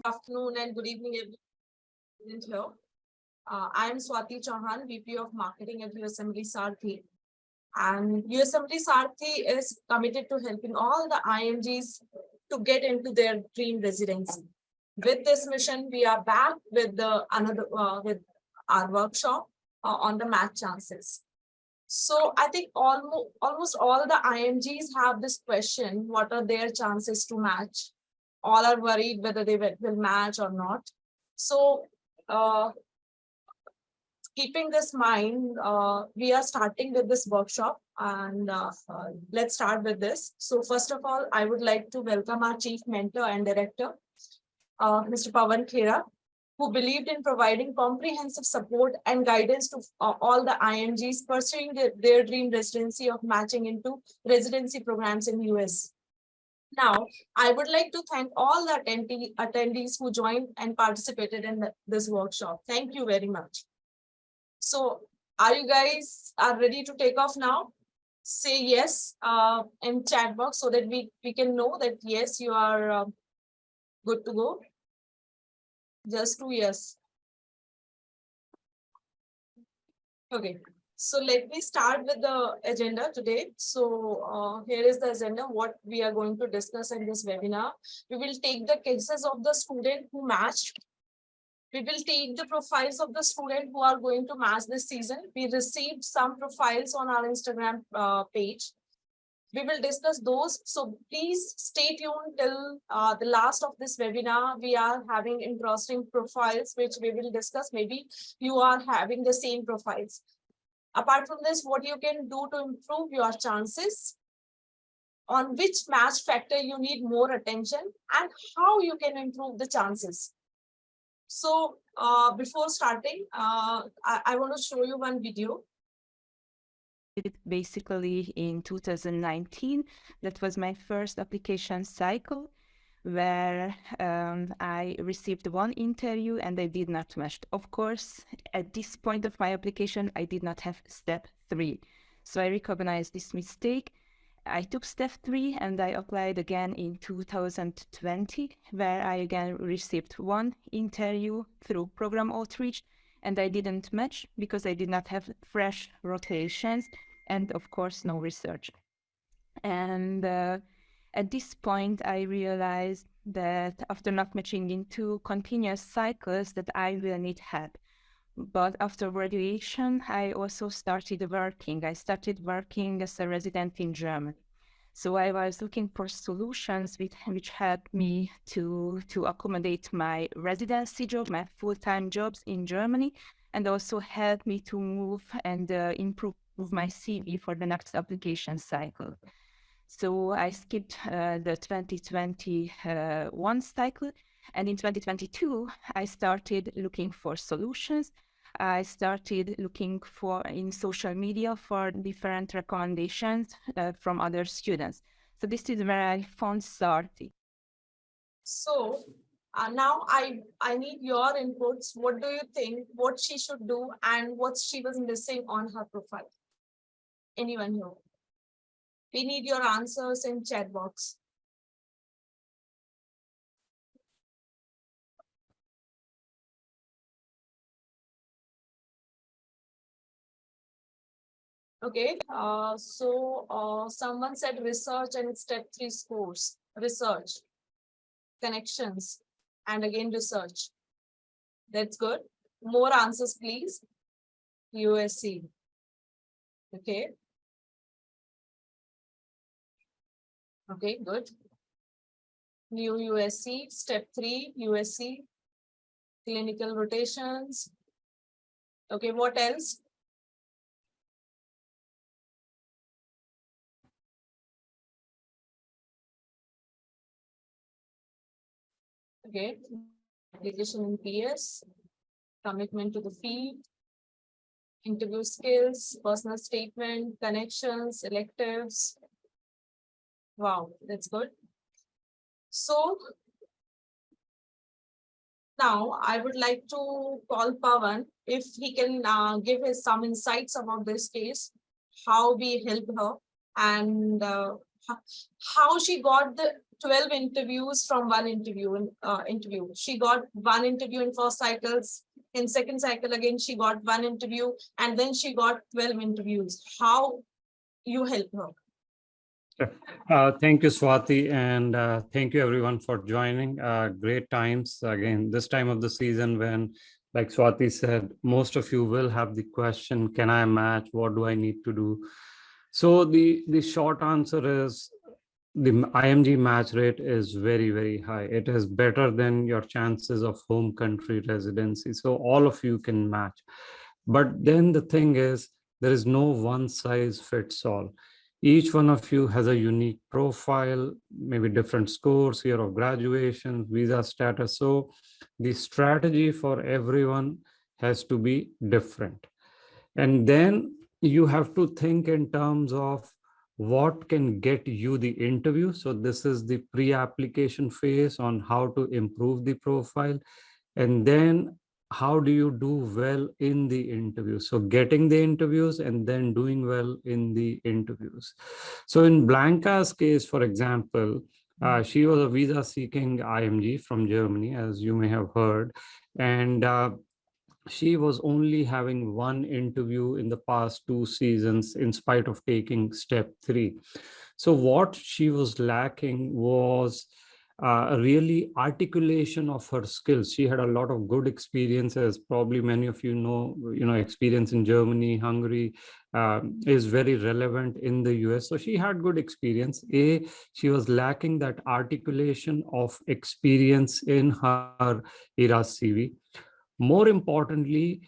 Afternoon and good evening, everyone here. I am Swati Chauhan, VP of Marketing at USMLE Sarthi. And USMLE Sarthi is committed to helping all the IMGs to get into their dream residency. With this mission, we are back with with our workshop on the match chances. So I think almost all the IMGs have this question: what are their chances to match? All are worried whether they will match or not. So keeping this in mind, we are starting with this workshop, and let's start with this. So first of all, I would like to welcome our Chief Mentor and Director, Mr. Pawan Khera, who believed in providing comprehensive support and guidance to all the IMGs pursuing their dream residency of matching into residency programs in US. Now, I would like to thank all the attendees who joined and participated in this workshop. Thank you very much. So, are you guys ready to take off now? Say yes in chat box so that we can know that yes, you are good to go. Just 2 yes. Okay. So let me start with the agenda today. So here is the agenda, what we are going to discuss in this webinar. We will take the cases of the student who matched. We will take the profiles of the student who are going to match this season. We received some profiles on our Instagram page. We will discuss those. So please stay tuned till the last of this webinar. We are having interesting profiles, which we will discuss. Maybe you are having the same profiles. Apart from this, what you can do to improve your chances, on which match factor you need more attention, and how you can improve the chances. So before starting, I want to show you one video. Basically in 2019, that was my first application cycle, where I received one interview and I did not match. Of course, at this point of my application, I did not have step 3. So I recognized this mistake. I took step 3 and I applied again in 2020, where I again received one interview through program outreach, and I didn't match because I did not have fresh rotations and of course no research. And at this point, I realized that after not matching in 2 continuous cycles that I will need help. But after graduation, I also started working. I started working as a resident in Germany. So I was looking for solutions which helped me to accommodate my residency job, my full-time jobs in Germany, and also helped me to move and improve my CV for the next application cycle. So I skipped the 2021 cycle, and in 2022, I started looking for solutions. I started looking in social media for different recommendations from other students. So this is where I found Sarthi. So now I need your inputs. What do you think? What she should do and what she was missing on her profile? Anyone here? We need your answers in chat box. Okay, so someone said research and step 3 scores. Research, connections, and again research. That's good. More answers, please. USC. Okay. Okay, good. New USC, step 3, USC, clinical rotations. Okay, what else? Okay, application in PS, commitment to the field, interview skills, personal statement, connections, electives. Wow, that's good. So now I would like to call Pawan if he can give us some insights about this case, how we helped her, and how she got 12 interviews from one interview. She got one interview in first cycles. In second cycle, again, she got one interview, and then she got 12 interviews. How you help her? Thank you, Swati, and thank you everyone for joining. Great times again, this time of the season when, like Swati said, most of you will have the question, can I match? What do I need to do? So the short answer is the IMG match rate is very, very high. It is better than your chances of home country residency. So all of you can match. But then the thing is, there is no one size fits all. Each one of you has a unique profile, maybe different scores, year of graduation, visa status. So the strategy for everyone has to be different. And then you have to think in terms of what can get you the interview. So this is the pre-application phase on how to improve the profile. And then how do you do well in the interview? So getting the interviews and then doing well in the interviews. So in Blanca's case, for example, she was a visa seeking IMG from Germany, as you may have heard. And she was only having one interview in the past 2 seasons in spite of taking step 3. So what she was lacking was really articulation of her skills. She had a lot of good experiences. Probably many of you know, experience in Germany, Hungary is very relevant in the US. So she had good experience. She was lacking that articulation of experience in her ERAS CV. More importantly,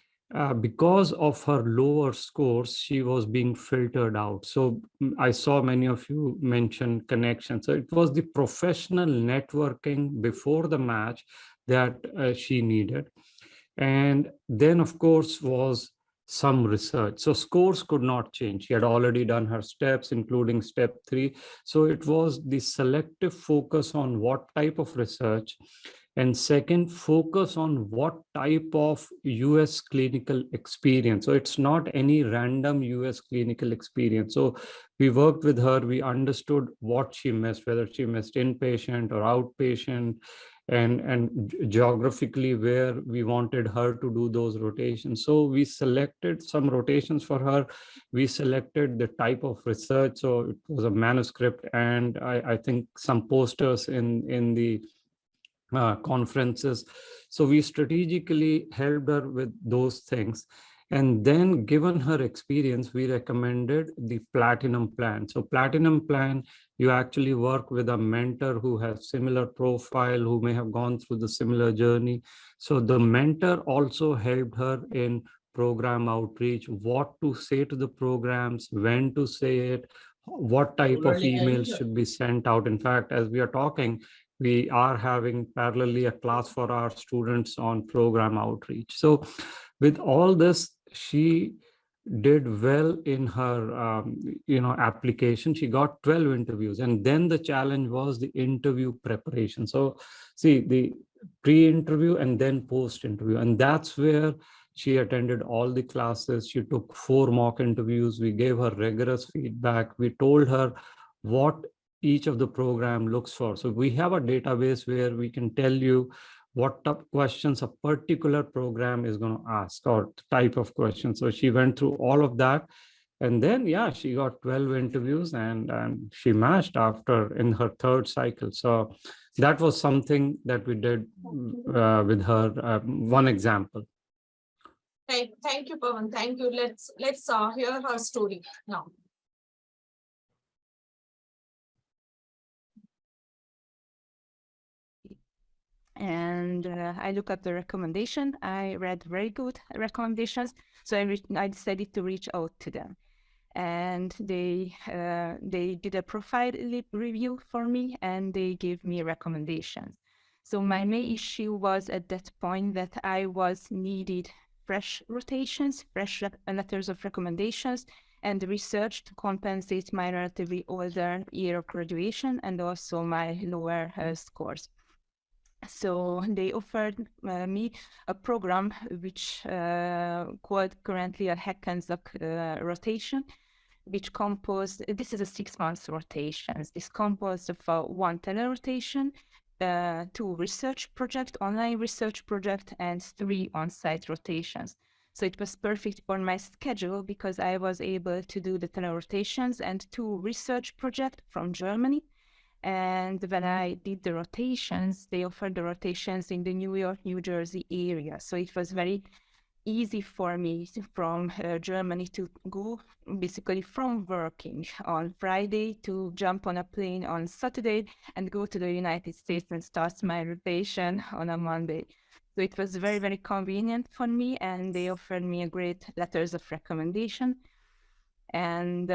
because of her lower scores, she was being filtered out. So I saw many of you mention connections. So it was the professional networking before the match that she needed. And then, of course, was some research. So scores could not change. She had already done her steps, including step 3. So it was the selective focus on what type of research, and second, focus on what type of US clinical experience. So it's not any random US clinical experience. So we worked with her, we understood what she missed, whether she missed inpatient or outpatient, and geographically where we wanted her to do those rotations. So we selected some rotations for her. We selected the type of research. So it was a manuscript, and I think some posters in the conferences. So we strategically helped her with those things. And then given her experience, we recommended the platinum plan. So platinum plan, you actually work with a mentor who has similar profile, who may have gone through the similar journey. So the mentor also helped her in program outreach, what to say to the programs, when to say it, what type of emails should be sent out. In fact, as we are talking, we are having parallelly a class for our students on program outreach. So with all this, she did well in her application. She got 12 interviews, and then the challenge was the interview preparation. So see, the pre-interview and then post-interview, and that's where she attended all the classes. She took 4 mock interviews. We gave her rigorous feedback. We told her what each of the program looks for. So we have a database where we can tell you what type of questions a particular program is going to ask, or type of questions. So she went through all of that. And then, yeah, she got 12 interviews, and she matched after in her 3rd cycle. So that was something that we did with her, one example. Thank you, Pawan. Thank you. Let's hear her story now. And I look at the recommendation. I read very good recommendations, so I decided to reach out to them. And they did a profile review for me, and they gave me recommendations. So my main issue was at that point that I was needed fresh rotations, fresh letters of recommendations, and research to compensate my relatively older year of graduation and also my lower scores. So they offered me a program which called currently a Hack and Zuck rotation, which composed, this is a 6 months rotations. This composed of 1 telerotation, 2 research project, online research project, and 3 on-site rotations. So it was perfect for my schedule because I was able to do the telerotations and 2 research projects from Germany. And when I did the rotations, they offered the rotations in the New York, New Jersey area. So it was very easy for me from Germany to go basically from working on Friday to jump on a plane on Saturday and go to the United States and start my rotation on a Monday. So it was very, very convenient for me, and they offered me a great letters of recommendation. And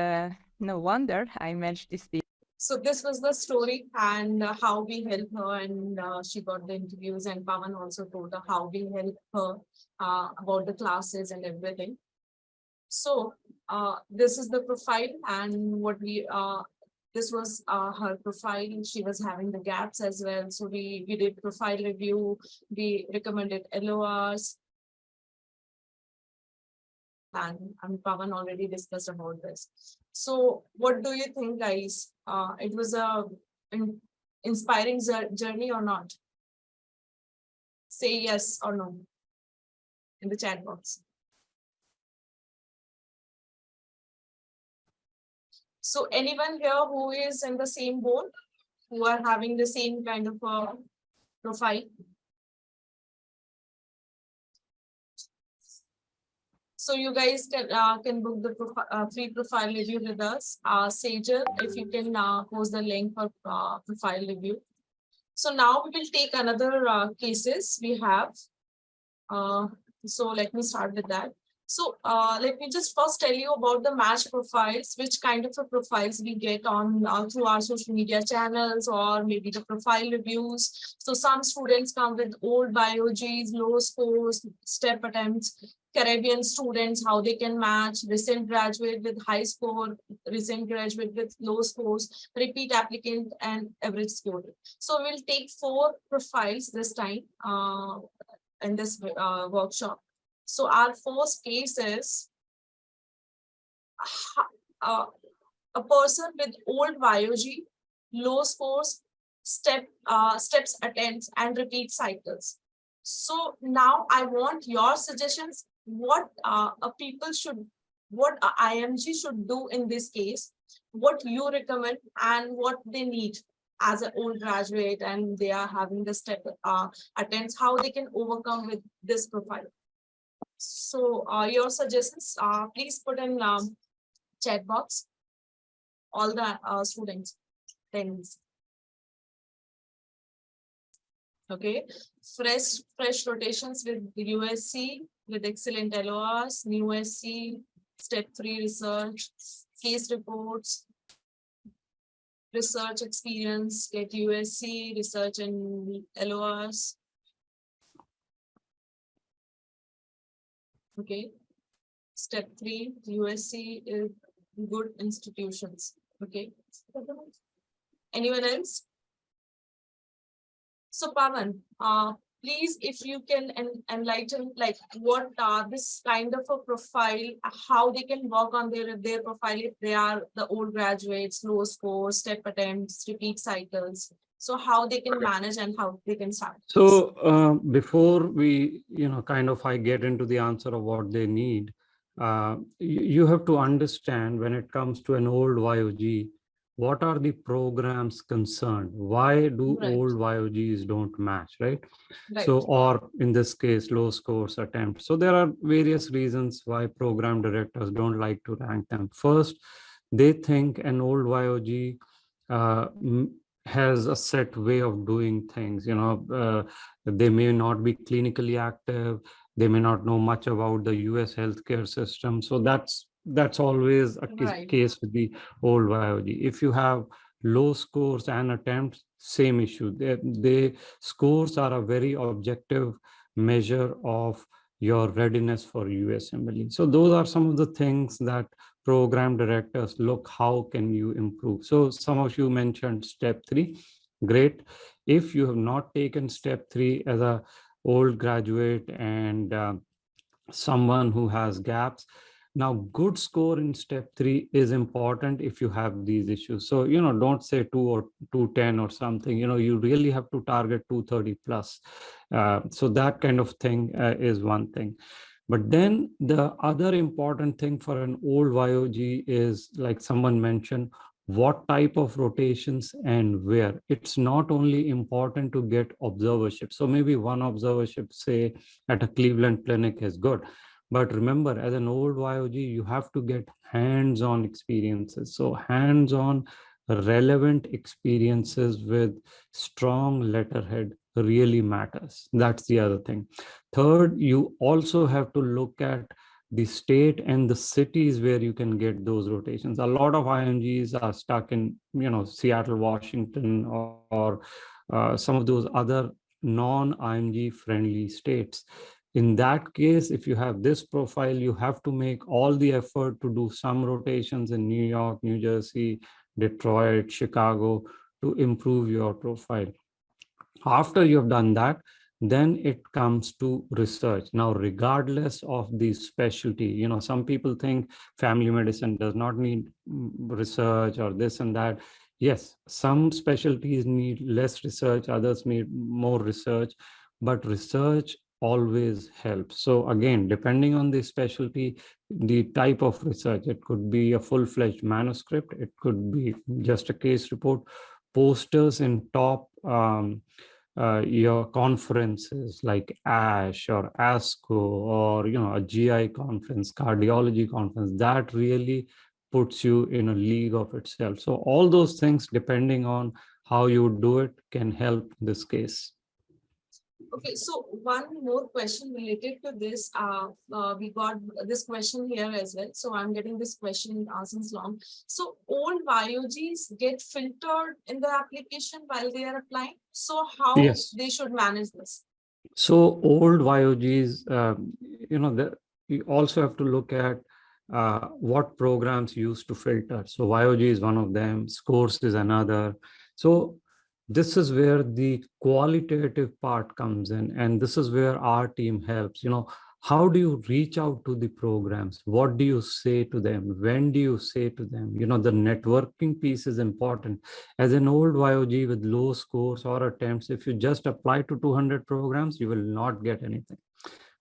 no wonder I managed this. So this was the story and how we helped her, and she got the interviews, and Pawan also told her how we helped her about the classes and everything. So this is the profile, and what we this was her profile. She was having the gaps as well. So we did profile review, we recommended LORs. And Pawan already discussed about this. So what do you think, guys? It was a inspiring journey or not? Say yes or no in the chat box. So anyone here who is in the same boat, who are having the same kind of profile? So you guys can book the free profile review with us. Sager, if you can post the link for profile review. So now we will take another cases we have. So let me start with that. So let me just first tell you about the match profiles, which kind of profiles we get on through our social media channels, or maybe the profile reviews. So some students come with old biologies, low scores, step attempts. Caribbean students, how they can match, recent graduate with high score, recent graduate with low scores, repeat applicant, and average score. So we'll take 4 profiles this time in this workshop. So our first case is a person with old biology, low scores, steps attempts, and repeat cycles. So now I want your suggestions. What what a IMG should do in this case, what you recommend, and what they need as an old graduate and they are having the step attempts, how they can overcome with this profile. So your suggestions, please put in chat box, all the students, thanks. Okay, fresh rotations with the USC with excellent LORs, new USC, step 3 research, case reports, research experience, get USC, research and LORs. Okay, step 3, USC is good institutions. Okay, anyone else? So Pawan, please, if you can enlighten, like what this kind of a profile, how they can work on their profile if they are the old graduates, low scores, step attempts, repeat cycles. So how they can manage and how they can start. So before we, I get into the answer of what they need, you have to understand when it comes to an old YOG, what are the programs concerned? Why do old YOGs don't match, right? So, or in this case, low scores attempt. So there are various reasons why program directors don't like to rank them. First, they think an old YOG has a set way of doing things. They may not be clinically active. They may not know much about the US healthcare system. So that's always a case with the old YOG. If you have low scores and attempts, same issue. They scores are a very objective measure of your readiness for USMLE. So those are some of the things that program directors look, how can you improve? So some of you mentioned step 3. Great. If you have not taken step 3 as a old graduate and someone who has gaps, Now, good score in step 3 is important if you have these issues. So, don't say 2 or 210 or something, you really have to target 230 plus. So that kind of thing is one thing. But then the other important thing for an old YOG is, like someone mentioned, what type of rotations and where. It's not only important to get observership. So maybe one observership, say at a Cleveland clinic, is good. But remember, as an old YOG, you have to get hands-on experiences. So hands-on relevant experiences with strong letterhead really matters. That's the other thing. Third, you also have to look at the state and the cities where you can get those rotations. A lot of IMGs are stuck in, Seattle, Washington, or some of those other non-IMG friendly states. In that case, if you have this profile, you have to make all the effort to do some rotations in New York, New Jersey, Detroit, Chicago to improve your profile. After you've done that, then it comes to research. Now, regardless of the specialty, some people think family medicine does not need research or this and that. Yes, some specialties need less research, others need more research, but research always helps. So again, depending on the specialty, the type of research, it could be a full-fledged manuscript, it could be just a case report, posters in top your conferences like ASH or ASCO, or a GI conference, cardiology conference, that really puts you in a league of itself. So all those things, depending on how you do it, can help this case. Okay, so one more question related to this. We got this question here as well. So I'm getting this question since long. So old YOGs get filtered in the application while they are applying. So how Yes. they should manage this? So old YOGs, you also have to look at what programs used to filter. So YOG is one of them, scores is another. So this is where the qualitative part comes in, and this is where our team helps. How do you reach out to the programs? What do you say to them? When do you say to them? The networking piece is important. As an old YOG with low scores or attempts, if you just apply to 200 programs, you will not get anything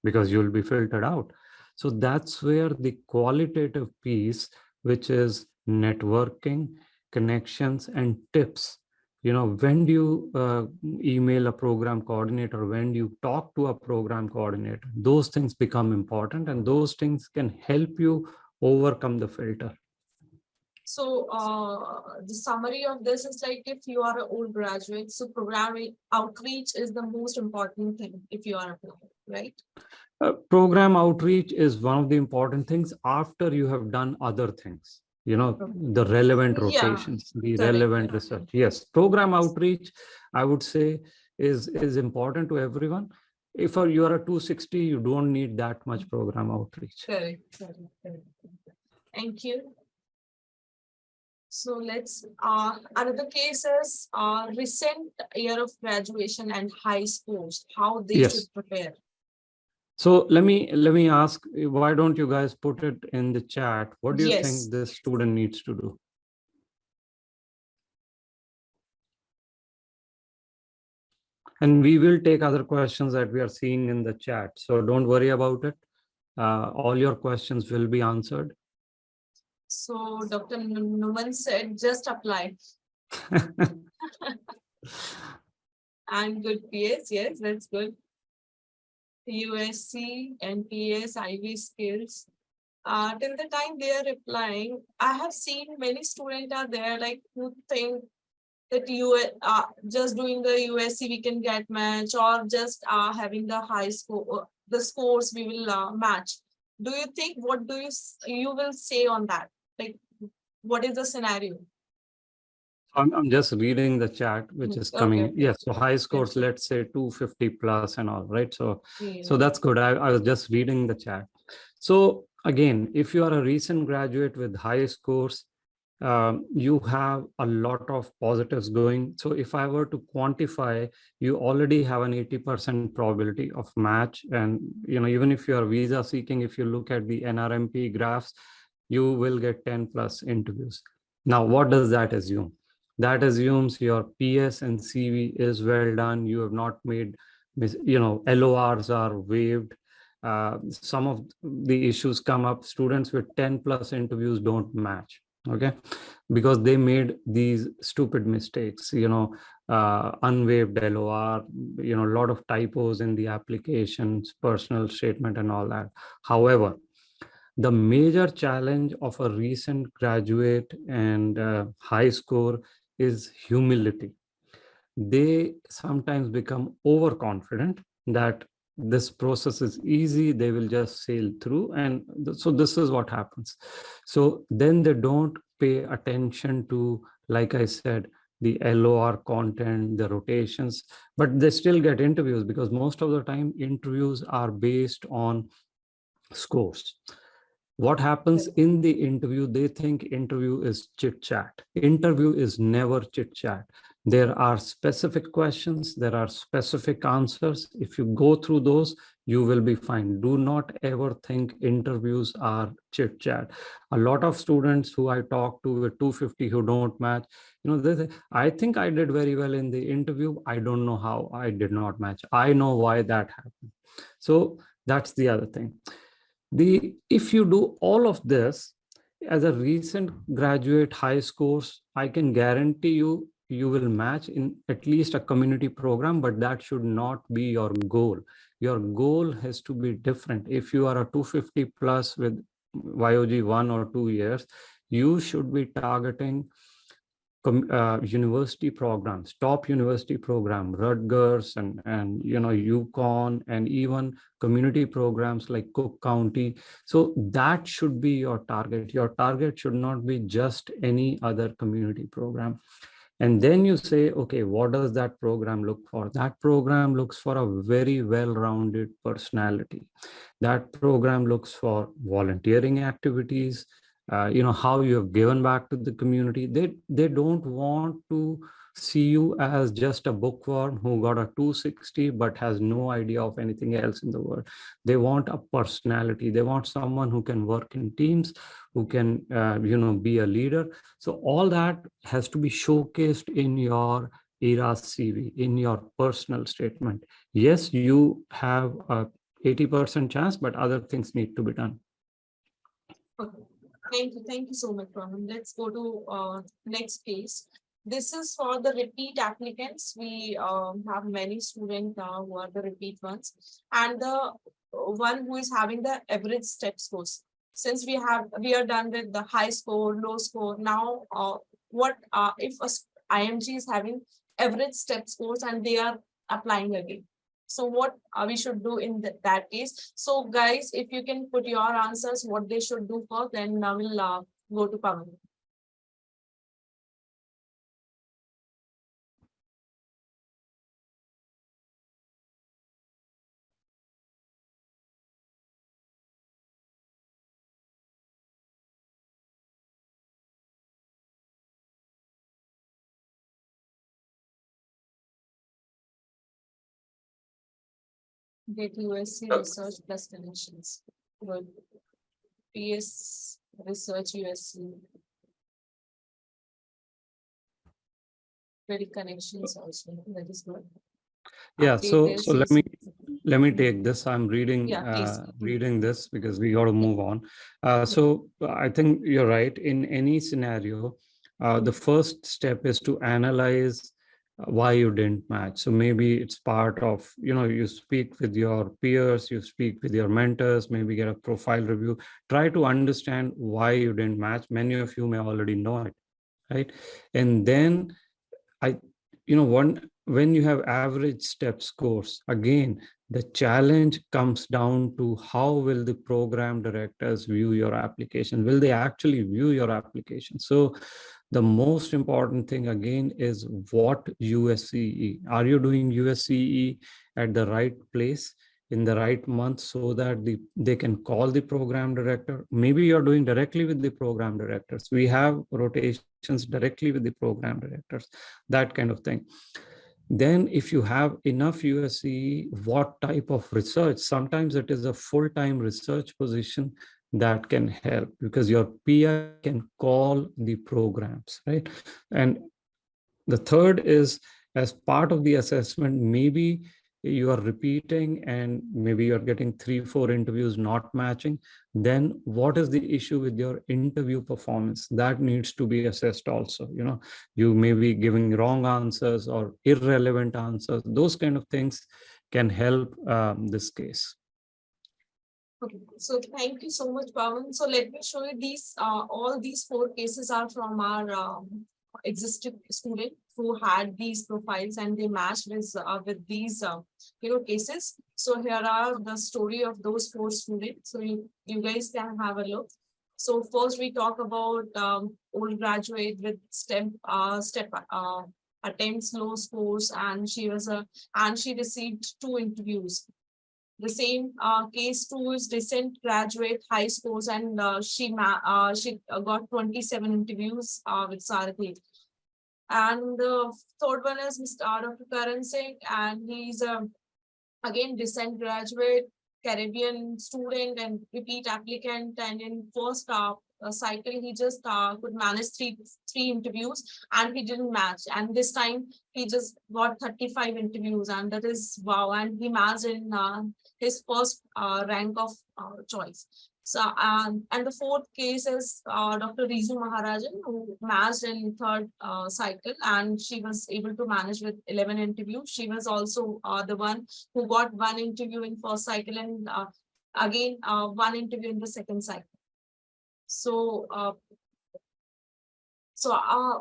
because you'll be filtered out. So that's where the qualitative piece, which is networking, connections, and tips. When do you email a program coordinator? When do you talk to a program coordinator? Those things become important, and those things can help you overcome the filter. So the summary of this is like, if you are an old graduate, so program outreach is the most important thing if you are applying, right? Program outreach is one of the important things after you have done other things, the relevant rotations, the relevant research. Yes, program outreach, I would say, is important to everyone. If you are a 260, you don't need that much program outreach. Correct. Thank you. So let's another case is recent year of graduation and high scores, how they should prepare. So let me ask, why don't you guys put it in the chat? What do you think this student needs to do? And we will take other questions that we are seeing in the chat. So don't worry about it. All your questions will be answered. So Dr. Numan said, just apply. And good PS, yes, that's good. USC, NPS, IV skills. Till the time they are applying, I have seen many students are there like who think that you just doing the USC we can get match, or just having the high score, the scores we will match. Do you think, what do you will say on that? Like, what is the scenario? I'm just reading the chat, which is coming. Okay. Yes, so high scores, let's say 250 plus and all, right? So, so that's good. I was just reading the chat. So again, if you are a recent graduate with high scores, you have a lot of positives going. So if I were to quantify, you already have an 80% probability of match. And even if you are visa seeking, if you look at the NRMP graphs, you will get 10 plus interviews. Now, what does that assume? That assumes your PS and CV is well done. You have not made, LORs are waived. Some of the issues come up. Students with 10 plus interviews don't match. Okay, because they made these stupid mistakes, unwaived LOR, a lot of typos in the applications, personal statement and all that. However, the major challenge of a recent graduate and high score is humility. They sometimes become overconfident that this process is easy, they will just sail through. And so this is what happens. So then they don't pay attention to, like I said, the LOR content, the rotations, but they still get interviews because most of the time interviews are based on scores. What happens in the interview? They think interview is chit chat. Interview is never chit chat. There are specific questions, there are specific answers. If you go through those, you will be fine. Do not ever think interviews are chit chat. A lot of students who I talk to with 250 who don't match, they say, I think I did very well in the interview. I don't know how I did not match. I know why that happened. So that's the other thing. If you do all of this as a recent graduate high scores, I can guarantee you will match in at least a community program, but that should not be your goal. Your goal has to be different. If you are a 250 plus with YOG 1 or 2 years, you should be targeting university programs, top university program, Rutgers and UConn, and even community programs like Cook County. So that should be your target. Your target should not be just any other community program. And then you say, okay, what does that program look for? That program looks for a very well-rounded personality. That program looks for volunteering activities, how you have given back to the community. They don't want to see you as just a bookworm who got a 260 but has no idea of anything else in the world. They want a personality. They want someone who can work in teams, who can be a leader. So all that has to be showcased in your ERA CV, in your personal statement. Yes, you have a 80% chance, but other things need to be done. Okay. Thank you so much, Rohan. Let's go to next case. This is for the repeat applicants. We have many students who are the repeat ones, and the one who is having the average step scores. Since we are done with the high score, low score. Now, what if a IMG is having average step scores and they are applying again? So what we should do in that case? So guys, if you can put your answers, what they should do first, then I will go to Pawan. Get USC research plus connections. Good. PS research USC. Very connections also. That is good. Yeah, so let me Mhm. take this. I'm reading reading this because we got to move on. So I think you're right. In any scenario, the first step is to analyze why you didn't match. So maybe it's part of, you speak with your peers, you speak with your mentors, maybe get a profile review, try to understand why you didn't match. Many of you may already know it, right? And then I, when you have average step scores, again, the challenge comes down to how will the program directors view your application? Will they actually view your application? So the most important thing again is what USCE. Are you doing USCE at the right place? in the right month so that they can call the program director. Maybe you're doing directly with the program directors. We have rotations directly with the program directors, that kind of thing. Then if you have enough USCE, what type of research? Sometimes it is a full-time research position that can help, because your PI can call the programs, right? And the third is, as part of the assessment, maybe you are repeating and maybe you're getting 3-4 interviews not matching. Then what is the issue with your interview performance? That needs to be assessed also. You may be giving wrong answers or irrelevant answers. Those kind of things can help this case. Okay, so thank you so much, Pawan. So let me show you these, all these 4 cases are from our existing student who had these profiles and they matched with these, cases. So here are the story of those 4 students. So you guys can have a look. So first we talk about old graduate with step attempts low scores, and she received 2 interviews. The same case 2 is recent graduate, high scores, and she got 27 interviews with Sarathi. And the third one is Mr. Dr. Karan Singh, and he's again recent graduate, Caribbean student, and repeat applicant. And in first cycle, he just could manage three interviews, and he didn't match. And this time, he just got 35 interviews, and that is wow. And he matched in his first rank of choice. So, and the fourth case is Dr. Rizu Maharajan, who matched in third cycle, and she was able to manage with 11 interviews. She was also the one who got 1 interview in first cycle, and again 1 interview in the second cycle. So,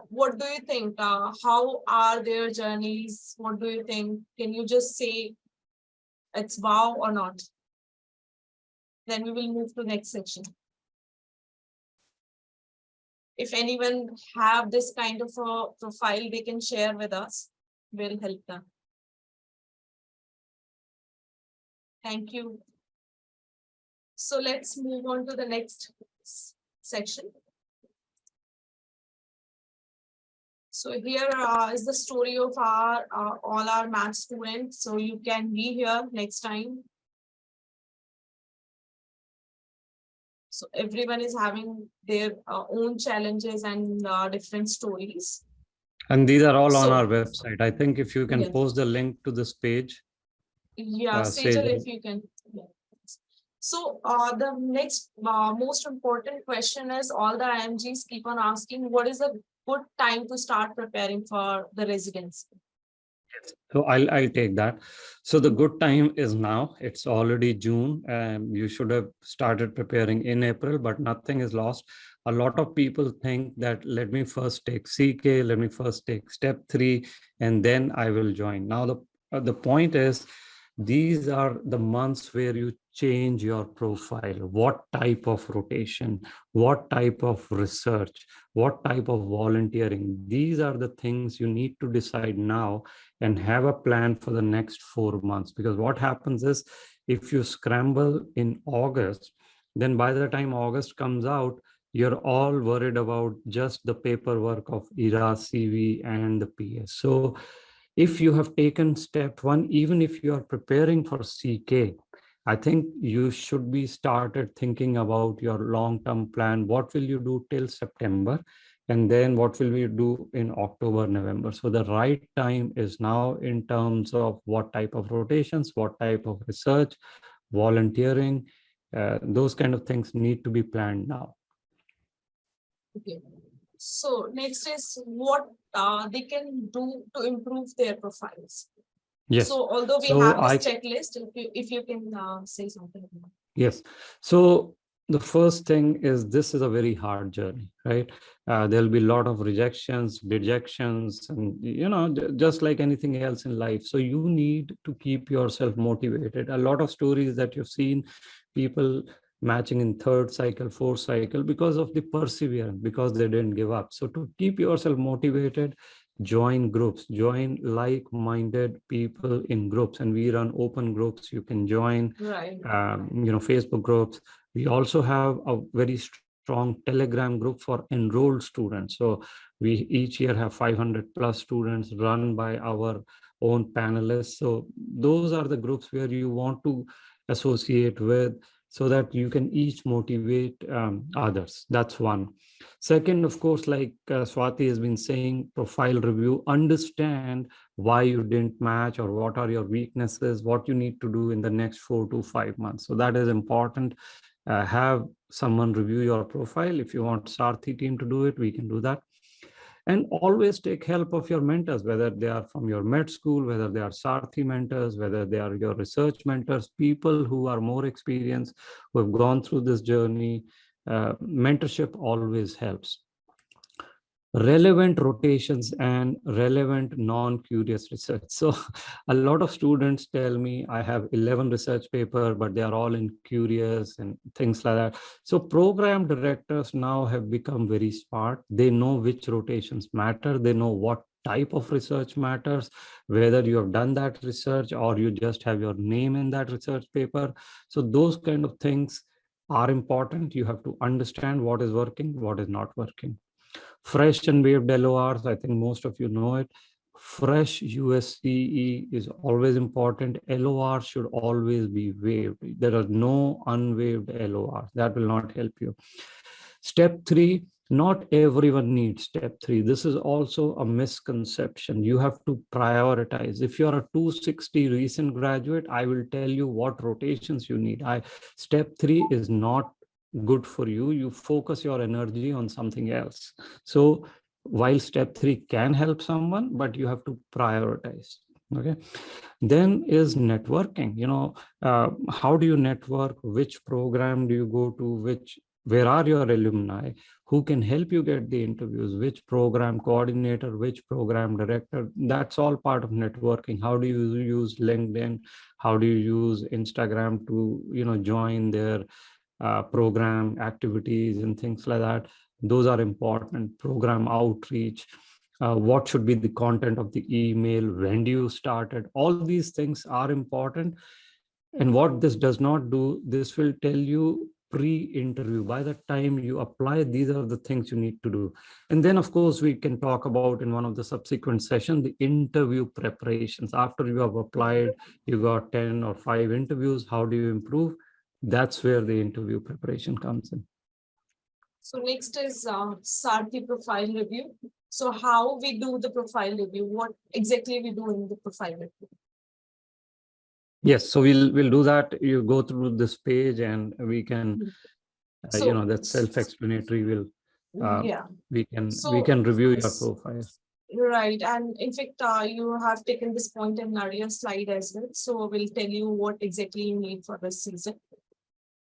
what do you think? How are their journeys? What do you think? Can you just say it's wow or not? Then we will move to next section. If anyone have this kind of a profile, they can share with us. We'll help them. Thank you. So let's move on to the next section. So here is the story of our all our math students. So you can be here next time. So everyone is having their own challenges and different stories. And these are all on our website. I think if you can post the link to this page. Yeah, Sejal, if you can. Yeah. So the next most important question is, all the IMGs keep on asking, what is a good time to start preparing for the residency? So I'll take that. So the good time is now. It's already June, and you should have started preparing in April, but nothing is lost. A lot of people think that let me first take CK, let me first take step 3, and then I will join. Now the point is, these are the months where you change your profile. What type of rotation, what type of research, what type of volunteering. These are the things you need to decide now and have a plan for the next 4 months. Because what happens is, if you scramble in August, then by the time August comes out, you're all worried about just the paperwork of ERA, CV, and the PS. So if you have taken step 1, even if you are preparing for CK, I think you should be started thinking about your long-term plan. What will you do till September? And then what will we do in October, November? So the right time is now in terms of what type of rotations, what type of research, volunteering, those kind of things need to be planned now. Okay. So next is what they can do to improve their profiles. Yes. So although we have this checklist, if you can say something. Yes. So the first thing is, this is a very hard journey, right? There'll be a lot of rejections, dejections, and just like anything else in life. So you need to keep yourself motivated. A lot of stories that you've seen, people matching in third cycle, fourth cycle, because of the perseverance, because they didn't give up. So to keep yourself motivated, join groups, join like-minded people in groups, and we run open groups. You can join, Right. Facebook groups. We also have a very strong Telegram group for enrolled students. So we each year have 500 plus students run by our own panelists. So those are the groups where you want to associate with, so that you can each motivate others. That's one. Second, of course, like Swati has been saying, profile review, understand why you didn't match or what are your weaknesses, what you need to do in the next 4 to 5 months. So that is important. Have someone review your profile. If you want Sarthi team to do it, we can do that. And always take help of your mentors, whether they are from your med school, whether they are Sarthi mentors, whether they are your research mentors, people who are more experienced, who have gone through this journey. Mentorship always helps. Relevant rotations and relevant non-curious research. So a lot of students tell me I have 11 research paper, but they are all in curious and things like that. So program directors now have become very smart. They know which rotations matter. They know what type of research matters, whether you have done that research or you just have your name in that research paper. So those kind of things are important. You have to understand what is working, what is not working. Fresh and waived LORs, I think most of you know it. Fresh USCE is always important. LOR should always be waived. There are no unwaived LORs. That will not help you. Step 3, not everyone needs step 3. This is also a misconception. You have to prioritize. If you're a 260 recent graduate, I will tell you what rotations you need. Step 3 is not good for you. You focus your energy on something else. So while step 3 can help someone, but you have to prioritize. Okay. Then is networking. How do you network? Which program do you go to? Where are your alumni? Who can help you get the interviews? Which program coordinator? Which program director? That's all part of networking. How do you use LinkedIn? How do you use Instagram to join their program activities and things like that? Those are important. Program outreach. What should be the content of the email? When do you start it? All these things are important. And what this does not do, this will tell you pre-interview. By the time you apply, these are the things you need to do. And then, of course, we can talk about in one of the subsequent sessions, the interview preparations. After you have applied, you got 10 or 5 interviews. How do you improve? That's where the interview preparation comes in. So next is Sarthi profile review. So how we do the profile review? What exactly we do in the profile review? Yes, so we'll do that. You go through this page and we can, that's self-explanatory. Yeah. We can review your profile. Right, and in fact, you have taken this point in earlier slide as well. So we'll tell you what exactly you need for this season.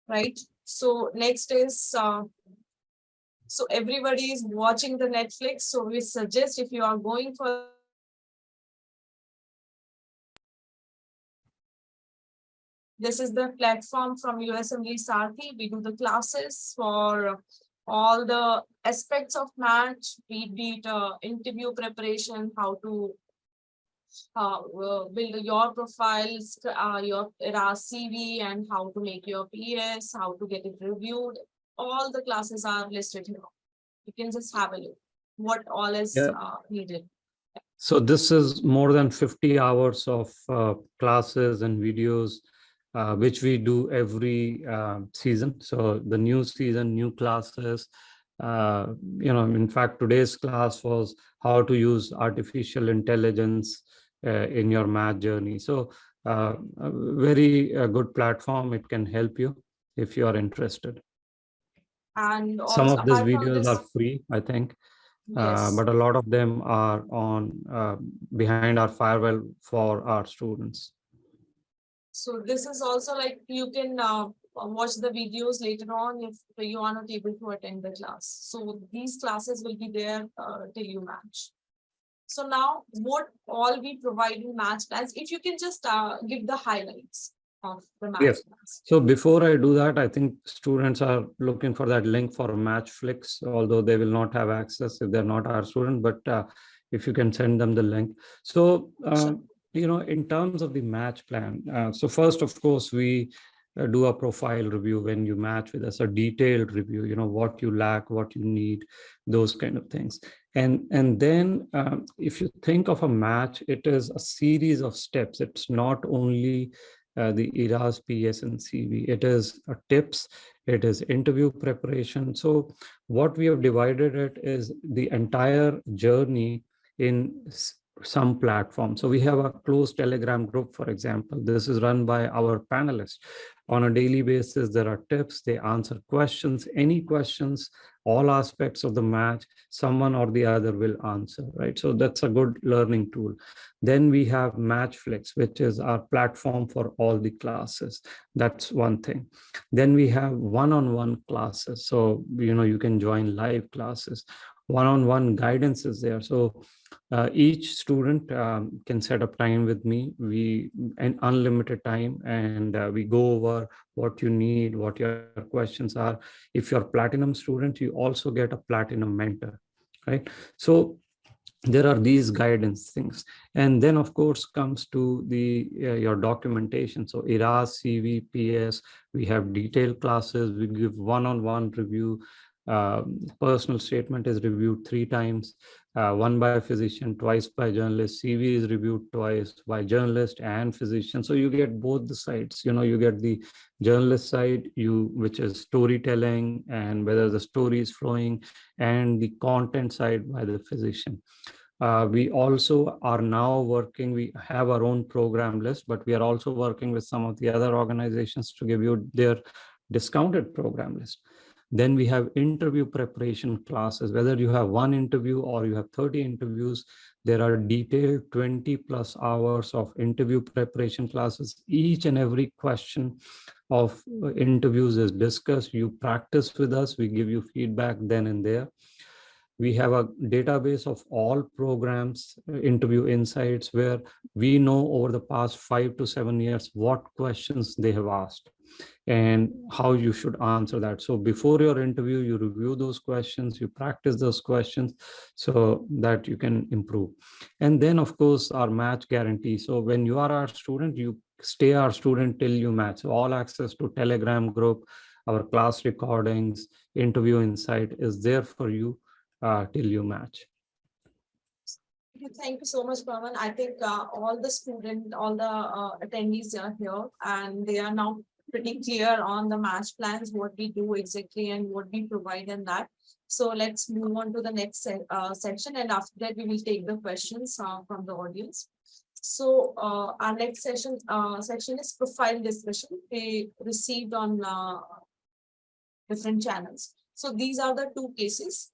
Right. So next is so everybody is watching the Netflix. So we suggest if you are going for this is the platform from USMLE Sarthi. We do the classes for all the aspects of match, be it interview preparation, how to build your profiles, your CV, and how to make your PS, how to get it reviewed. All the classes are listed here. You can just have a look what all is needed. So this is more than 50 hours of classes and videos, which we do every season. So the new season, new classes. In fact, today's class was how to use artificial intelligence in your math journey. So a very good platform. It can help you if you are interested. And also, some of these videos are free, I think. Yes. But a lot of them are on behind our firewall for our students. So this is also like you can watch the videos later on if you are not able to attend the class. So these classes will be there till you match. So now what all we provide in match plans, if you can just give the highlights of the match plans. So before I do that, I think students are looking for that link for Matchflix, although they will not have access if they're not our student. But if you can send them the link. So, Sure. in terms of the match plan, so first, of course, we do a profile review when you match with us, a detailed review, what you lack, what you need, those kind of things. And then if you think of a match, it is a series of steps. It's not only the ERAS, PS, and CV. It is tips, it is interview preparation. So what we have divided it is the entire journey in some platform. So we have a closed Telegram group, for example. This is run by our panelists. On a daily basis, there are tips, they answer questions, any questions, all aspects of the match, someone or the other will answer, right? So that's a good learning tool. Then we have Matchflix, which is our platform for all the classes. That's one thing. Then we have one-on-one classes. So, you can join live classes. One-on-one guidance is there. So each student can set up time with me. An unlimited time, and we go over what you need, what your questions are. If you're a platinum student, you also get a platinum mentor, right? So there are these guidance things. And then of course comes to the your documentation. So ERAS, CV, PS, we have detailed classes, we give one-on-one review. Personal statement is reviewed 3 times, one by a physician, twice by journalist. CV is reviewed twice by journalist and physician. So you get both the sides. You get the journalist side, which is storytelling and whether the story is flowing, and the content side by the physician. We also are now working, we have our own program list, but we are also working with some of the other organizations to give you their discounted program list. Then we have interview preparation classes. Whether you have 1 interview or you have 30 interviews, there are detailed 20+ hours of interview preparation classes. Each and every question of interviews is discussed. You practice with us, we give you feedback then and there. We have a database of all programs, interview insights, where we know over the past 5 to 7 years what questions they have asked and how you should answer that. So before your interview, you review those questions, you practice those questions so that you can improve. And then of course our match guarantee. So when you are our student, you stay our student till you match. So all access to Telegram group, our class recordings, interview insight is there for you till you match. Thank you so much, Pawan. I think all the attendees are here, and they are now pretty clear on the match plans, what we do exactly and what we provide in that. So let's move on to the next section, and after that we will take the questions from the audience. So our next section is profile discussion. We received on different channels. So these are the 2 cases.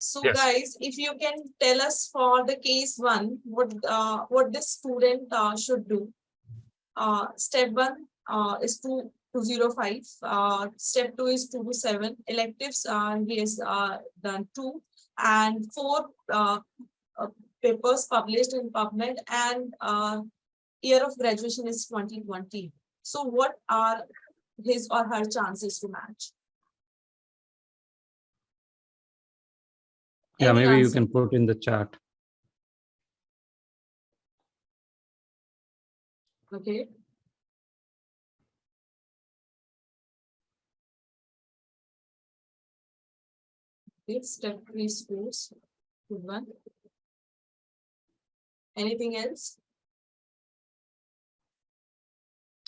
So Yes. guys, if you can tell us for the case 1, what this student should do. Step 1 is 205. Step 2 is 2 to 7. Electives he has done 2, and 4 papers published in PubMed, and year of graduation is 2020. So what are his or her chances to match? Yeah, Any maybe you answer? can put in the chat. Okay. Okay, step 3 scores. Good one. Anything else?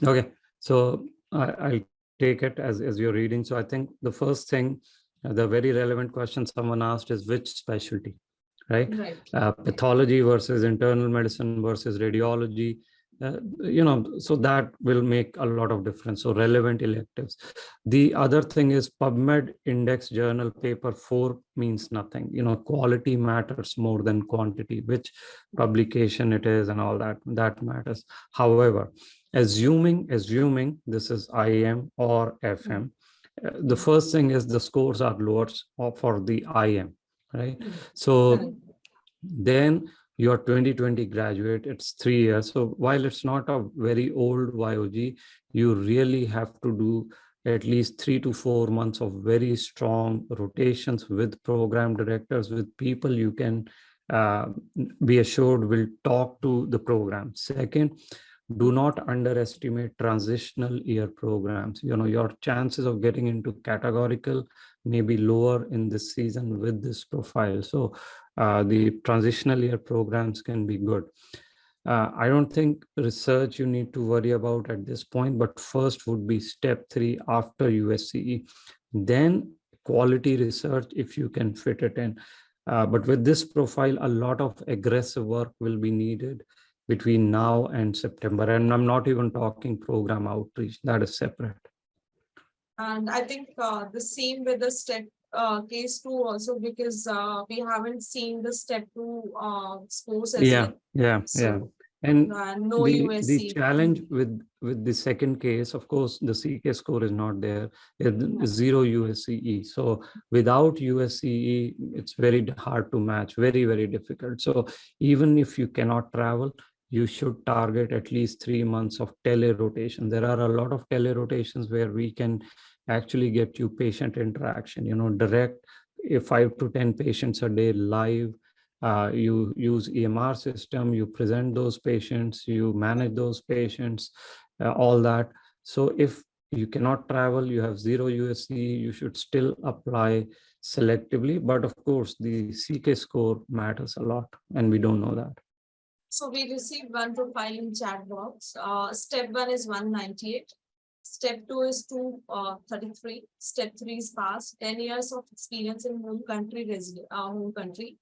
Okay, so I'll take it as you're reading. So I think the first thing, the very relevant question someone asked is which specialty, right? Right. Pathology versus internal medicine versus radiology, so that will make a lot of difference. So relevant electives. The other thing is PubMed index journal paper 4 means nothing. Quality matters more than quantity, which publication it is and all that matters. However, assuming this is IM or FM, the first thing is the scores are lower for the IM, right? So then you're 2020 graduate, it's 3 years. So while it's not a very old YOG, you really have to do at least 3 to 4 months of very strong rotations with program directors, with people you can uh, be assured will talk to the program. Second, do not underestimate transitional year programs. Your chances of getting into categorical may be lower in this season with this profile. So the transitional year programs can be good. I don't think research you need to worry about at this point, but first would be step 3 after USCE. Then quality research if you can fit it in. But with this profile, a lot of aggressive work will be needed between now and September. And I'm not even talking program outreach, that is separate. And I think the same with the step case 2 also, because we haven't seen the step 2 scores as Yeah, well. yeah. So And no the USC. challenge with the second case, of course, the CK score is not there. It's 0 USCE. So without USCE, it's very hard to match, very, very difficult. So even if you cannot travel, you should target at least 3 months of tele-rotation. There are a lot of tele-rotations where we can actually get you patient interaction, direct 5 to 10 patients a day live. You use EMR system, you present those patients, you manage those patients, all that. So if you cannot travel, you have 0 USC, you should still apply selectively. But of course, the CK score matters a lot, and we don't know that. So we received one profile in chat box. Step 1 is 198. Step 2 is 233. Step 3 is passed. 10 years of experience in home country.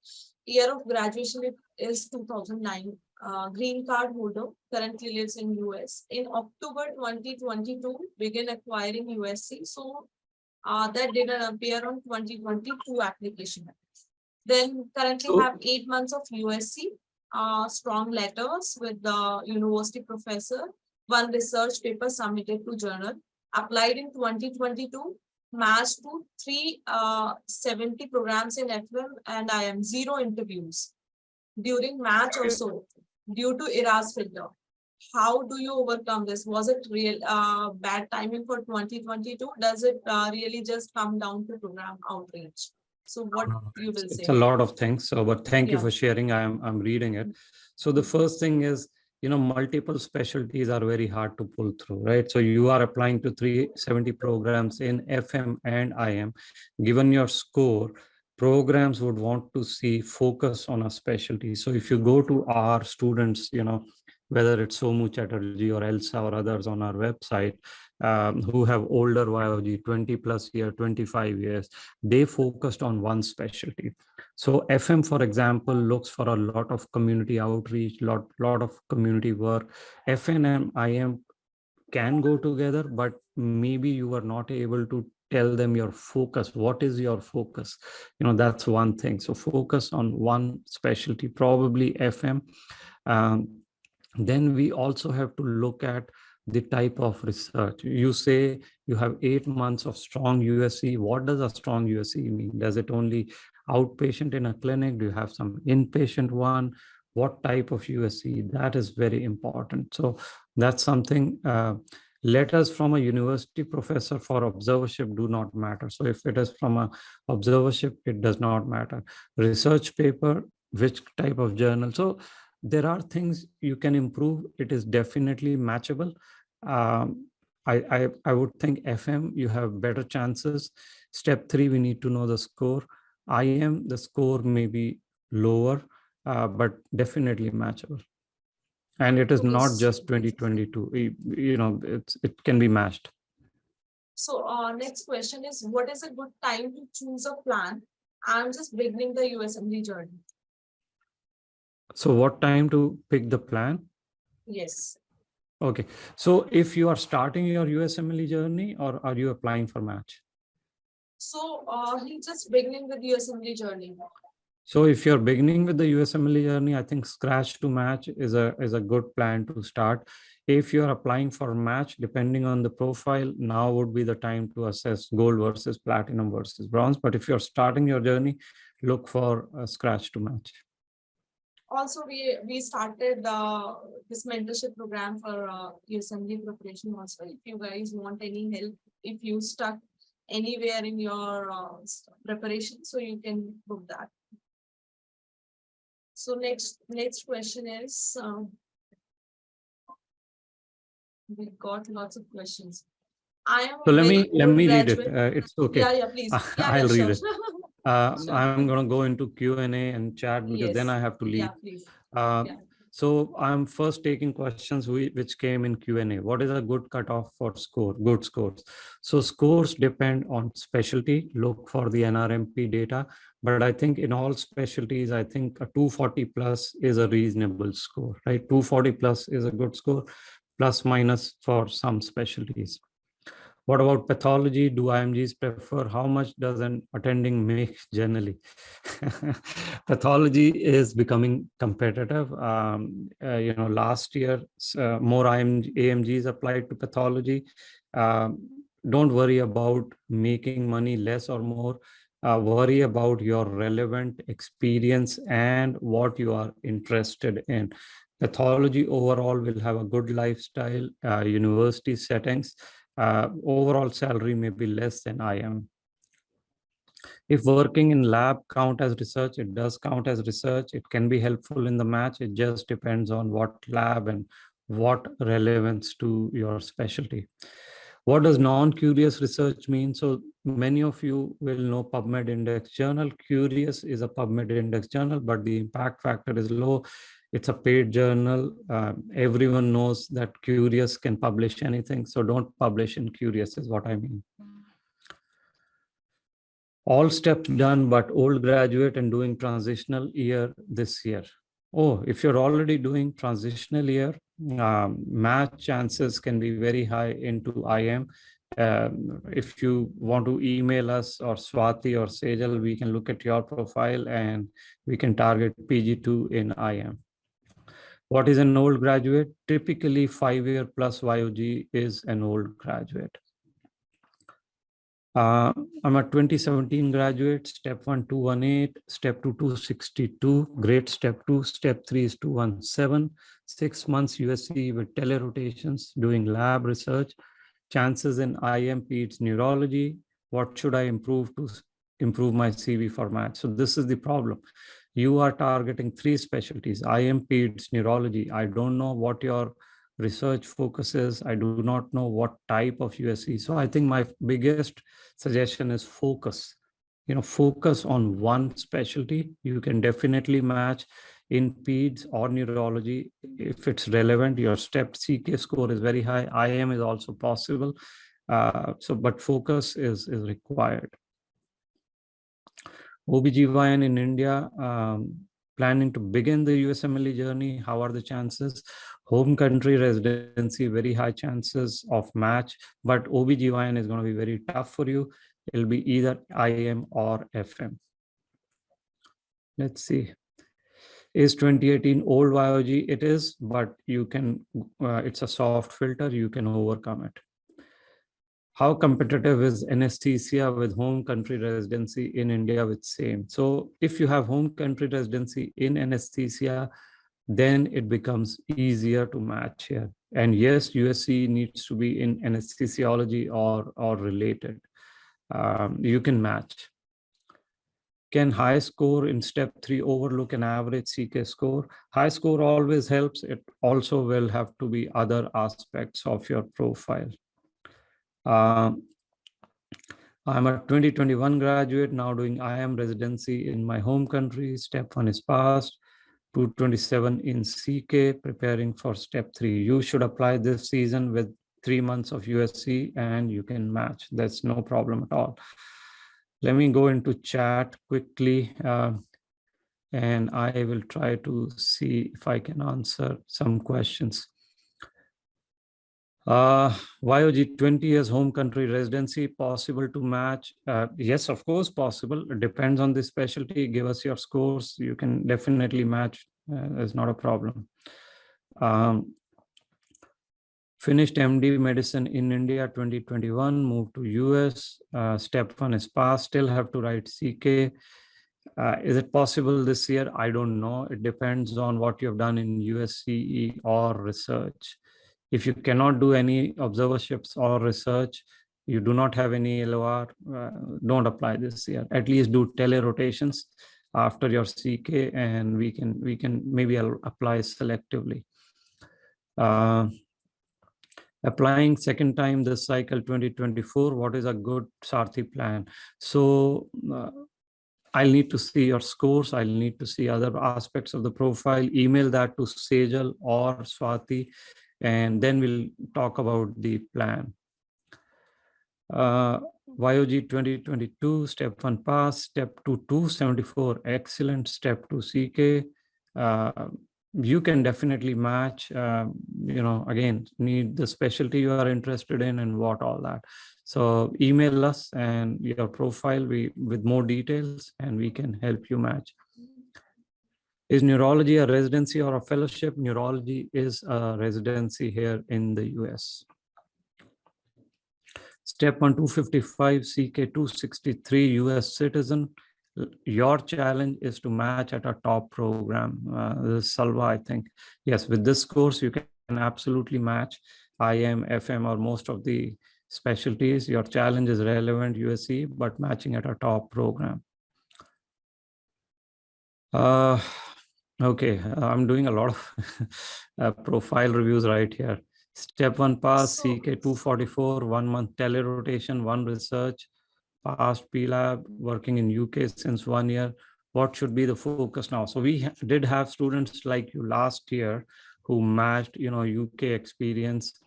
Year of graduation is 2009. Green card holder, currently lives in US. In October 2022, began acquiring USC. So that didn't appear on 2022 application. Then currently have 8 months of USC, strong letters with the university professor, one research paper submitted to journal, applied in 2022, matched to 370 programs in FM and IM, 0 interviews. During match also, due to ERAS filter. How do you overcome this? Was it real bad timing for 2022? Does it really just come down to program outreach? So what you will say? It's a lot of things. So, but thank you Yeah. for sharing. I'm reading it. So the first thing is, multiple specialties are very hard to pull through, right? So you are applying to 370 programs in FM and IM. Given your score, programs would want to see focus on a specialty. So if you go to our students, whether it's Somu Chatterjee or Elsa or others on our website, who have older YOG, 20 plus year, 25 years, they focused on one specialty. So FM, for example, looks for a lot of community outreach, lot of community work. FN and IM can go together, but maybe you are not able to tell them your focus. What is your focus? That's one thing. So focus on one specialty, probably FM. Then we also have to look at the type of research. You say you have 8 months of strong USC. What does a strong USC mean? Does it only outpatient in a clinic? Do you have some inpatient one? What type of USC? That is very important. So that's something. Letters from a university professor for observership do not matter. So if it is from a observership, it does not matter. Research paper, which type of journal? So there are things you can improve. It is definitely matchable. I would think FM, you have better chances. Step 3, we need to know the score. IM, the score may be lower, but definitely matchable. And it is not just 2022. It can be matched. So next question is, what is a good time to choose a plan? I'm just beginning the USMLE journey. So what time to pick the plan? Yes. Okay. So if you are starting your USMLE journey, or are you applying for match? So he's just beginning with USMLE journey. So if you're beginning with the USMLE journey, I think scratch to match is a good plan to start. If you're applying for match, depending on the profile, now would be the time to assess gold versus platinum versus bronze. But if you're starting your journey, look for a scratch to match. Also, we started this mentorship program for USMLE preparation also. If you guys want any help, if you stuck anywhere in your preparation, so you can book that. So next question is, we got lots of questions. I am So a let very me old read it. graduate. It's okay. Yeah, please. Yeah, I'll read sure. it. Sure. I'm going to go into Q&A and chat because then Yes. I have to leave. Yeah, please. Uh, Yeah. so I'm first taking questions which came in Q&A. What is a good cutoff for score, good scores? So scores depend on specialty. Look for the NRMP data. But I think in all specialties, I think a 240 plus is a reasonable score, right? 240 plus is a good score, plus minus for some specialties. What about pathology? Do IMGs prefer? How much does an attending make generally? Pathology is becoming competitive. Last year, more AMGs applied to pathology. Don't worry about making money less or more. Worry about your relevant experience and what you are interested in. Pathology overall will have a good lifestyle, university settings. Overall salary may be less than IM. If working in lab count as research, it does count as research. It can be helpful in the match. It just depends on what lab and what relevance to your specialty. What does non-curious research mean? So many of you will know PubMed Index Journal. Curious is a PubMed Index Journal, but the impact factor is low. It's a paid journal. Everyone knows that Curious can publish anything. So don't publish in Curious is what I mean. All steps done, but old graduate and doing transitional year this year. Oh, if you're already doing transitional year, match chances can be very high into IM. If you want to email us or Swati or Sejal, we can look at your profile and we can target PG2 in IM. What is an old graduate? Typically 5-year plus YOG is an old graduate. I'm a 2017 graduate, step 1, 218, step 2, 262, grade step 2, step 3 is 217, 6 months USCE with telerotations, doing lab research, chances in IM, peds, neurology. What should I improve to improve my CV format? So this is the problem. You are targeting 3 specialties, IM, peds, neurology. I don't know what your research focuses. I do not know what type of USC. So I think my biggest suggestion is focus. Focus on one specialty. You can definitely match in peds or neurology if it's relevant. Your step CK score is very high. IM is also possible. But focus is required. OBGYN in India, planning to begin the USMLE journey. How are the chances? Home country residency, very high chances of match, but OBGYN is going to be very tough for you. It'll be either IM or FM. Let's see. Is 2018 old YOG? It is, but you can, it's a soft filter, you can overcome it. How competitive is anesthesia with home country residency in India with same? So if you have home country residency in anesthesia, then it becomes easier to match here. And yes, USC needs to be in anesthesiology or related. You can match. Can high score in step 3 overlook an average CK score? High score always helps. It also will have to be other aspects of your profile. I'm a 2021 graduate now doing IM residency in my home country. Step 1 is passed. 227 in CK, preparing for step 3. You should apply this season with 3 months of USC and you can match. That's no problem at all. Let me go into chat quickly and I will try to see if I can answer some questions. YOG 20 years home country residency, possible to match? Yes, of course, possible. It depends on the specialty. Give us your scores. You can definitely match. There's not a problem. Finished MD medicine in India 2021, moved to US. Step 1 is passed. Still have to write CK. Is it possible this year? I don't know. It depends on what you have done in USCE or research. If you cannot do any observerships or research, you do not have any LOR, don't apply this year. At least do telerotations. after your CK, and we can maybe apply selectively. Applying second time this cycle 2024, what is a good Sarthi plan? So I'll need to see your scores. I'll need to see other aspects of the profile, email that to Sejal or Swati, and then we'll talk about the plan. YOG 2022, step 1 pass, step 2 274, excellent, step 2 CK. You can definitely match, again, need the specialty you are interested in and what all that. So email us and your profile with more details, and we can help you match. Is neurology a residency or a fellowship? Neurology is a residency here in the US. Step 1 255, CK 263, US citizen. Your challenge is to match at a top program. This is Salva, I think. Yes, with this course, you can absolutely match IM, FM, or most of the specialties. Your challenge is relevant USC, but matching at a top program. Okay, I'm doing a lot of profile reviews right here. Step 1 pass, CK 244, 1 month telerotation, 1 research, past PLAB, working in UK since 1 year. What should be the focus now? So we did have students like you last year who matched, UK experience.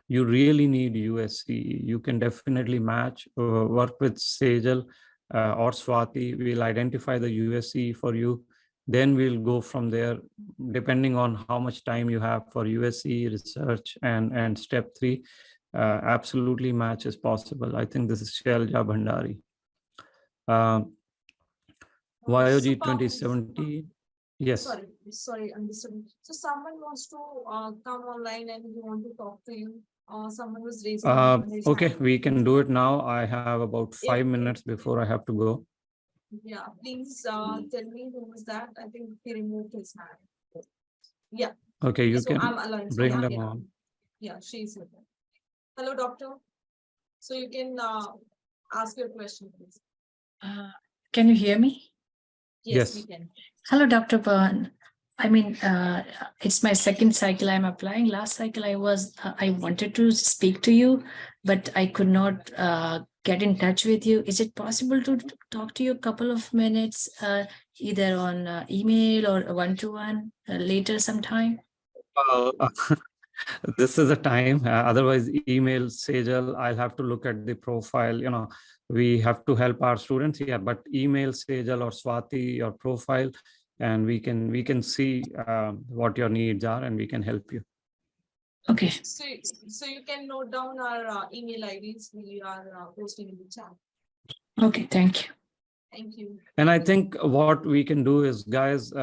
You really need USCE. You can definitely match, work with Sejal or Swati. We'll identify the USCE for you. Then we'll go from there, depending on how much time you have for USCE research and step 3. Absolutely match is possible. I think this is Shelja Bhandari. YOG 2017. Yes. Sorry, understood. So someone wants to come online and we want to talk to you. Someone was raising. Okay, we can do it now. I have about 5 minutes before I have to go. Yeah, please tell me who was that. I think he removed his hand. Yeah. Okay, you so can bring them on. Yeah, she's here. Hello, doctor. So you can ask your question, please. Can you hear me? Yes, we can. Hello, Dr. Pawan. I mean, it's my second cycle I'm applying. Last cycle I wanted to speak to you, but I could not get in touch with you. Is it possible to talk to you a couple of minutes, either on email or one-to-one later sometime? This is a time. Otherwise, email Sejal. I'll have to look at the profile. We have to help our students here, but email Sejal or Swati your profile, and we can see what your needs are, and we can help you. Okay. So you can note down our email IDs. We are posting in the chat. Okay, thank you. Thank you. And I think what we can do is, guys,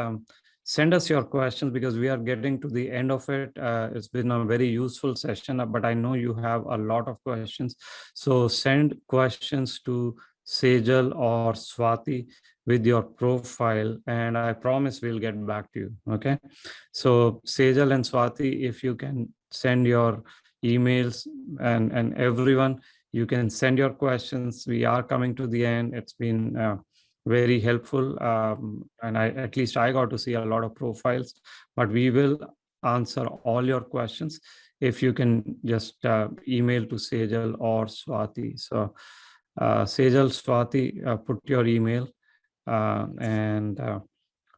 send us your questions, because we are getting to the end of it. It's been a very useful session, but I know you have a lot of questions. So send questions to Sejal or Swati with your profile, and I promise we'll get back to you. Okay. So Sejal and Swati, if you can send your emails, and everyone, you can send your questions. We are coming to the end. It's been very helpful, and at least I got to see a lot of profiles, but we will answer all your questions if you can just email to Sejal or Swati. So Sejal, Swati, put your email, and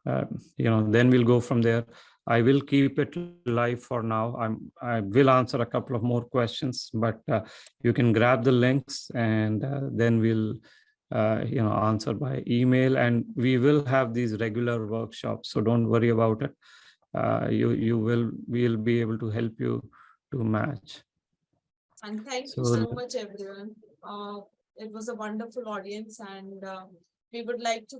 then we'll go from there. I will keep it live for now. I will answer a couple of more questions, but you can grab the links, and then we'll answer by email, and we will have these regular workshops. So don't worry about it. We'll be able to help you to match. And thank you so much, everyone. It was a wonderful audience, and we would like to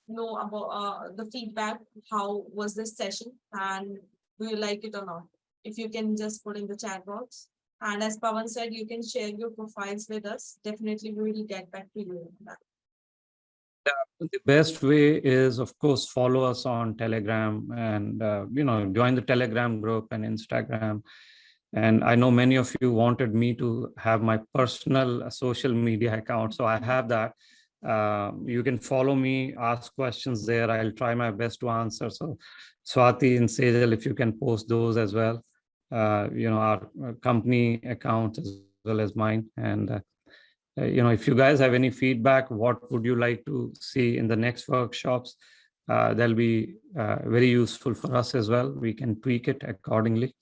know about the feedback. How was this session, and do you like it or not? If you can just put in the chat box. And as Pawan said, you can share your profiles with us. Definitely, we will get back to you. The best way is, of course, follow us on Telegram, and join the Telegram group and Instagram. And I know many of you wanted me to have my personal social media account, so I have that. You can follow me, ask questions there. I'll try my best to answer. So Swati and Sejal, if you can post those as well, our company accounts as well as mine. And, if you guys have any feedback, what would you like to see in the next workshops? That'll be very useful for us as well. We can tweak it accordingly.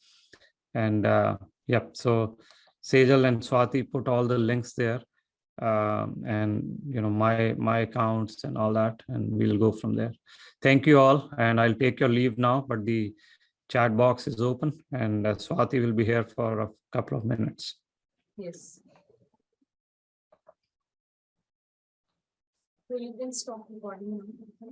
And so Sejal and Swati put all the links there, and my accounts and all that, and we'll go from there. Thank you all, and I'll take your leave now, but the chat box is open, and Swati will be here for a couple of minutes. Yes. So you can stop recording now.